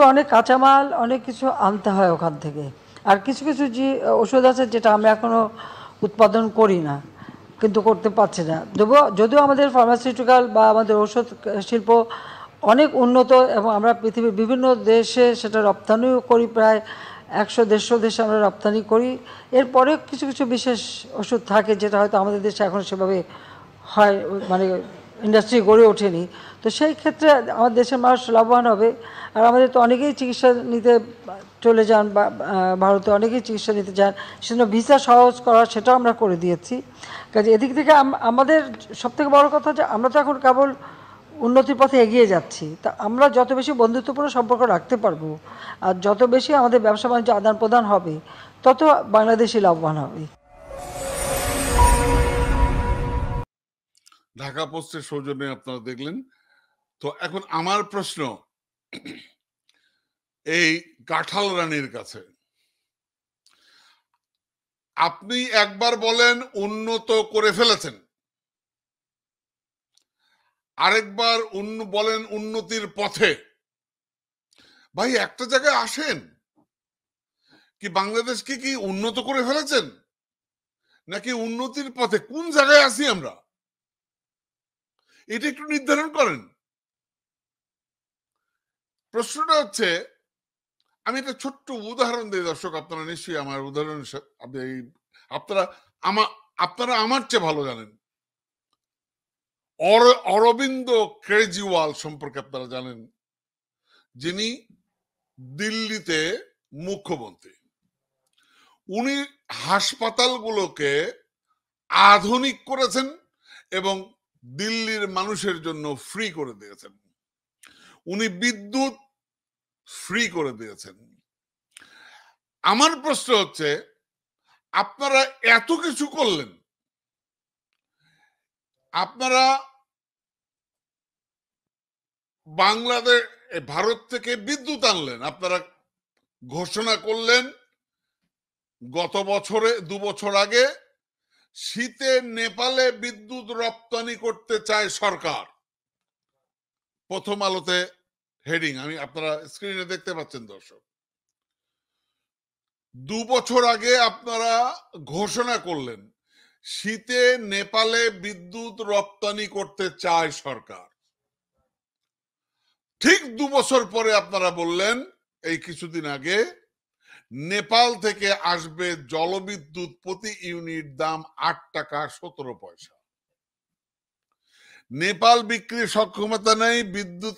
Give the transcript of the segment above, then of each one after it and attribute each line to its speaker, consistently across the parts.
Speaker 1: শিল্পে অনেক কাঁচামাল অনেক কিছু আনতে হয় ওখান থেকে। আর কিছু কিছু যে ওষুধ আছে যেটা আমরা এখনও উৎপাদন করি না, কিন্তু করতে পারছি না। যদিও আমাদের ফার্মাসিউটিক্যাল বা আমাদের ওষুধ শিল্প অনেক উন্নত এবং আমরা পৃথিবীর বিভিন্ন দেশে সেটা রপ্তানিও করি, প্রায় 100-150 দেশে আমরা রপ্তানি করি। এরপরে কিছু কিছু বিশেষ ওষুধ থাকে যেটা হয়তো আমাদের দেশে এখন সেভাবে হয়, মানে ইন্ডাস্ট্রি গড়ে ওঠেনি। তো সেই ক্ষেত্রে আমার দেশের মানুষ লাভবান হবে। আর আমাদের তো অনেকেই চিকিৎসা নিতে চলে যান, বা ভারতে অনেকেই চিকিৎসা নিতে যান, সেজন্য ভিসা সহজ করা সেটাও আমরা করে দিয়েছি। কাজে এদিক থেকে আমাদের সবথেকে বড় কথা যে আমরা তো এখন কেবল উন্নতির পথে এগিয়ে যাচ্ছি। তা আমরা যত বেশি বন্ধুত্বপূর্ণ সম্পর্ক রাখতে পারবো আর যত বেশি আমাদের ব্যবসা বাণিজ্য আদান প্রদান হবে, তত বাংলাদেশি লাভবান হবে।
Speaker 2: ঢাকা পোস্টের সৌজন্যে আপনারা দেখলেন। তো এখন আমার প্রশ্ন এই কাঁঠাল রানীর কাছে, আপনি একবার বলেন উন্নত করে ফেলেছেন, আরেকবার বলেন উন্নতির পথে। ভাই একটা জায়গায় আসেন, কি বাংলাদেশকে কি উন্নত করে ফেলেছেন নাকি উন্নতির পথে? কোন জায়গায় আছি আমরা, এটা একটু নির্ধারণ করেন। প্রশ্নটা হচ্ছে, আমি একটা ছোট্ট উদাহরণ দিই দর্শক, আপনারা নিশ্চয়ই আমার উদাহরণ আপনারা আপনারা আমার চেয়ে ভালো জানেন। অরবিন্দ কেজরিওয়াল সম্পর্কে আপনারা জানেন, যিনি দিল্লিতে মুখ্যমন্ত্রী। উনি হাসপাতালগুলোকে আধুনিক করেছেন এবং দিল্লির মানুষের জন্য ফ্রি করে দিয়েছেন। উনি বিদ্যুৎ ফ্রি করে দিয়েছেন। আমার প্রশ্ন হচ্ছে, আপনারা এত কিছু করলেন, আপনারা বাংলাদেশ ভারত থেকে বিদ্যুৎ আনলেন, আপনারা ঘোষণা করলেন গত বছরে 2 বছর আগে শীতে নেপালে বিদ্যুৎ রপ্তানি করতে চায় সরকার। প্রথম আলোতে হেডিং, আমি আপনারা স্ক্রিনে দেখতে পাচ্ছেন দর্শক। 2 বছর আগে আপনারা ঘোষণা করলেন শীতে নেপালে বিদ্যুৎ রপ্তানি করতে চায় সরকার। ঠিক 2 বছর পরে আপনারা বললেন এই কিছুদিন আগে নেপাল থেকে আসবে জলবিদ্যুৎ প্রতি ইউনিট দাম 8 টাকা 17 পয়সা। নেপাল বিক্রির সক্ষমতা নেই, বিদ্যুৎ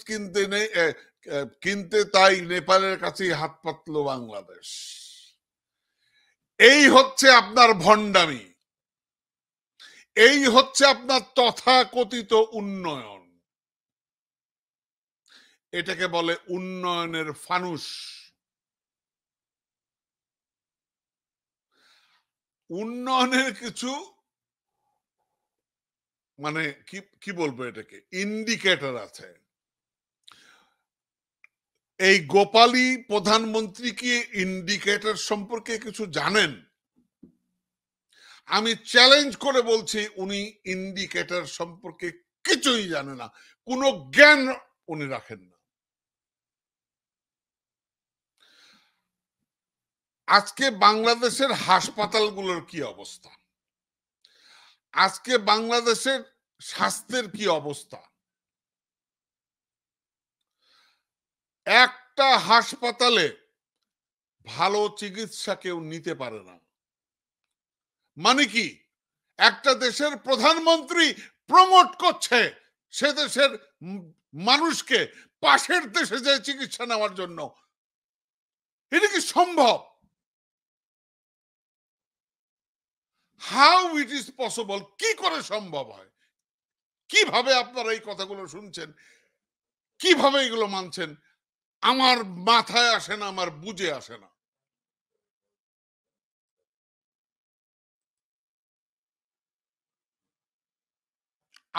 Speaker 2: কিনতে তাই নেপালের কাছেই হাত পাতল বাংলাদেশ। এই হচ্ছে আপনার ভণ্ডামি, এই হচ্ছে আপনার তথাকথিত উন্নয়ন। এটাকে বলে উন্নয়নের ফানুস। উন্নয়নের কিছু মানে কি বলবো এটাকে, ইন্ডিকেটর আছে। এই গোপালী প্রধানমন্ত্রী কি ইন্ডিকেটর সম্পর্কে কিছু জানেন? আমি চ্যালেঞ্জ করে বলছি উনি ইন্ডিকেটর সম্পর্কে কিছুই জানে না, কোনো জ্ঞান উনি রাখেন না। আজকে বাংলাদেশের হাসপাতালগুলোর কি অবস্থা, আজকে বাংলাদেশের স্বাস্থ্যের কি অবস্থা? একটা হাসপাতালে ভালো চিকিৎসা কেউ নিতে পারে না। মানে কি, একটা দেশের প্রধানমন্ত্রী প্রমোট করছে সে দেশের মানুষকে পাশের দেশে যায় চিকিৎসা নেওয়ার জন্য। এটা কি সম্ভব? How it is possible? কি করে সম্ভব হয়? কিভাবে আপনারা এই কথাগুলো শুনছেন, কিভাবে এগুলো মানছেন? আমার মাথায় আসে না, আমার বুঝে আসে না।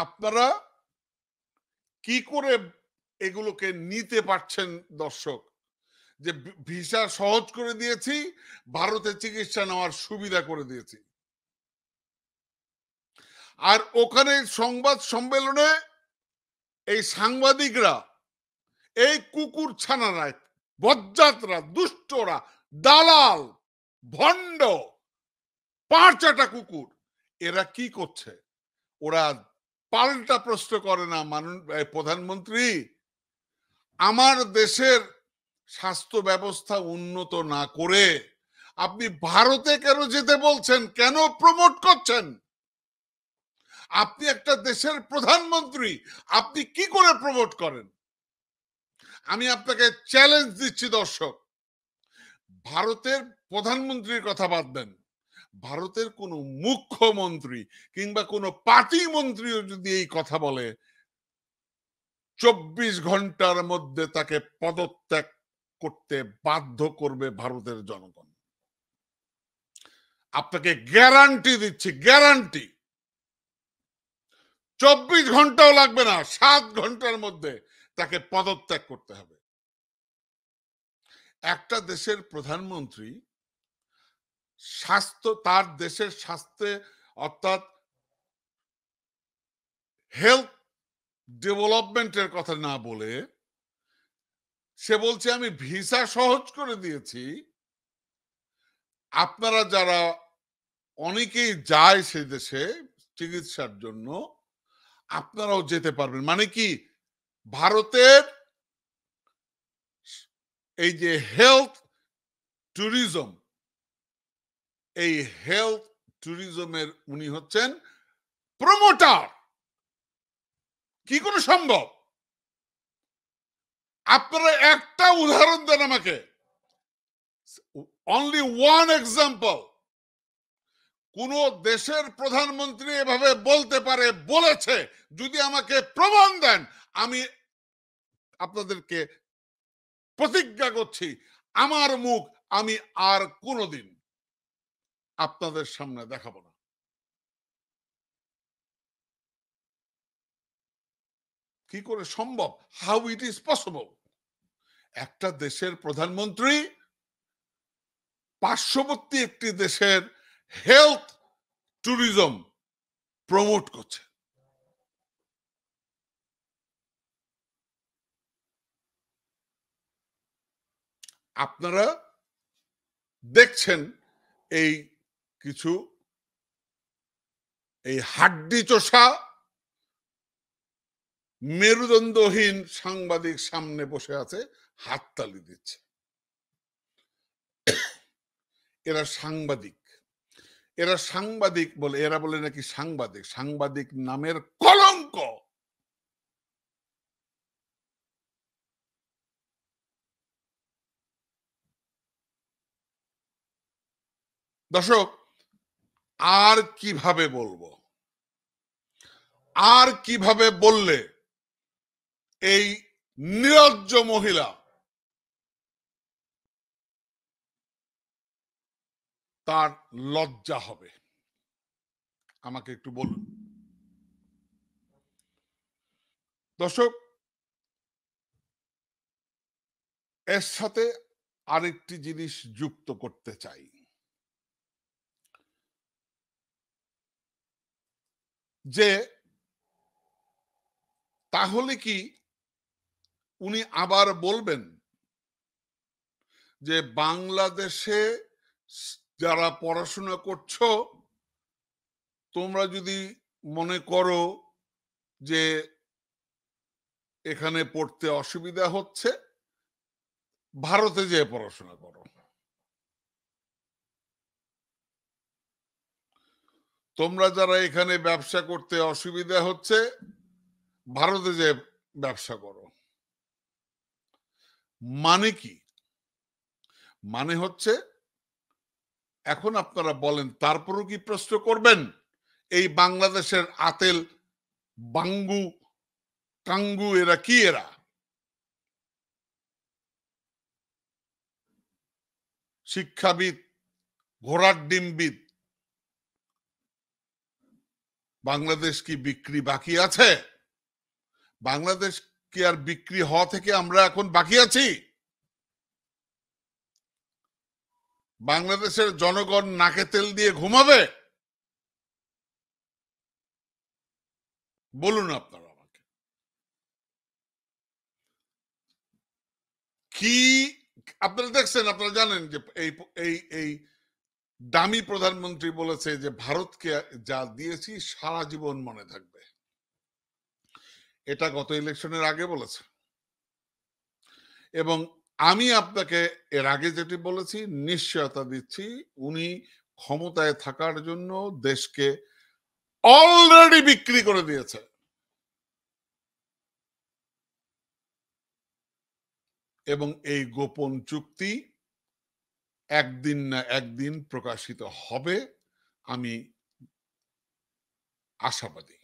Speaker 2: আপনারা কি করে এগুলোকে নিতে পারছেন দর্শক? যে ভিসা সহজ করে দিয়েছি, ভারতে চিকিৎসা নেওয়ার সুবিধা করে দিয়েছি, আর ওখানে সংবাদ সম্মেলনে এই সাংবাদিকরা এই কুকুর ছানা বজ্জাতরা, দুষ্টরা, দালাল, ভণ্ড, পাঁচটা কুকুর, এরা কি করছে? ওরা পাল্টা প্রশ্ন করে না, প্রধানমন্ত্রী, আমার দেশের স্বাস্থ্য ব্যবস্থা উন্নত না করে আপনি ভারতে কেন যেতে বলছেন, কেন প্রমোট করছেন? আপনি একটা দেশের প্রধানমন্ত্রী, আপনি কি করে প্রমোট করেন? আমি আপনাকে চ্যালেঞ্জ দিচ্ছি দর্শক, ভারতের প্রধানমন্ত্রীর কথা বাদ দেন, ভারতের কোন মুখ্যমন্ত্রী কিংবা কোন পার্টি মন্ত্রীও যদি এই কথা বলে, 24 ঘন্টার মধ্যে তাকে পদত্যাগ করতে বাধ্য করবে ভারতের জনগণ। আপনাকে গ্যারান্টি দিচ্ছি, গ্যারান্টি। 24 ঘন্টাও লাগবে না, 7 ঘন্টার মধ্যে তাকে পদত্যাগ করতে হবে। একটা দেশের প্রধানমন্ত্রী স্বাস্থ্য, তার দেশের স্বাস্থ্যে অর্থাৎ হেলথ ডেভেলপমেন্টের কথা না বলে সে বলছে আমি ভিসা সহজ করে দিয়েছি, আপনারা যারা অনেকেই যায় সে দেশে চিকিৎসার জন্য, আপনারাও যেতে পারবেন। মানে কি, ভারতের এই যে হেলথ ট্যুরিজম, এই হেলথ ট্যুরিজমের উনি হচ্ছেন প্রমোটার। কি করে সম্ভব? আপনারা একটা উদাহরণ দেন আমাকে, অনলি ওয়ান এক্সাম্পল। কোন দেশের প্রধানমন্ত্রী এভাবে বলতে পারে, বলেছে, যদি আমাকে প্রমাণ দেন, আমি আপনাদেরকে প্রতিজ্ঞা করছি আমার মুখ আমি আর কোনোদিন আপনাদের সামনে দেখাবো না। কি করে সম্ভব? How it is possible? একটা দেশের প্রধানমন্ত্রী পার্শ্ববর্তী একটি দেশের হেলথ ট্যুরিজম প্রমোট করছে। আপনারা দেখছেন এই কিছু এই হাড্ডি চোষা মেরুদণ্ডহীন সাংবাদিক সামনে বসে আছে, হাততালি দিচ্ছে। এরা সাংবাদিক, এরা সাংবাদিক বলে, এরা বলে নাকি সাংবাদিক, সাংবাদিক নামের কলঙ্ক। দর্শক, আর কিভাবে বলবো, আর কিভাবে বললে এই নির্লজ্জ মহিলা তার লজ্জা হবে, আমাকে একটু বলুন। দর্শক, এর সাথে আরেকটি জিনিস যুক্ত করতে চাই, যে তাহলে কি উনি আবার বলবেন যে বাংলাদেশে যারা পড়াশোনা করছো, তোমরা যদি মনে করো যে এখানে পড়তে অসুবিধা হচ্ছে, ভারতে যেয়ে পড়াশোনা করো। তোমরা যারা এখানে ব্যবসা করতে অসুবিধা হচ্ছে, ভারতে যেয়ে ব্যবসা করো। মানে কি? মানে হচ্ছে, এখন আপনারা বলেন, তারপরও কি প্রশ্ন করবেন এই বাংলাদেশের আতেল বাঙ্গু কাঙ্গু এরা কি? এরা শিক্ষাবিদ, ঘোড়ার ডিমবিদ। বাংলাদেশ কি বিক্রি বাকি আছে? বাংলাদেশ কি আর বিক্রি হওয়া থেকে আমরা এখন বাকি আছি? বাংলাদেশের জনগণ নাকে তেল দিয়ে ঘুমাবে? বলুন আপনারা আমাকে। কি আপনারা দেখছেন, আপনারা জানেন যে এই এই এই দামি প্রধানমন্ত্রী বলেছে যে ভারতকে যা দিয়েছি সারা জীবন মনে থাকবে। এটা গত ইলেকশনের আগে বলেছে। এবং আমি আপনাকে এর আগে যেটি বলেছি, নিশ্চয়তা দিচ্ছি, উনি ক্ষমতায় থাকার জন্য দেশকে অলরেডি বিক্রি করে দিয়েছে। এবং এই গোপন চুক্তি একদিন না একদিন প্রকাশিত হবে, আমি আশাবাদী।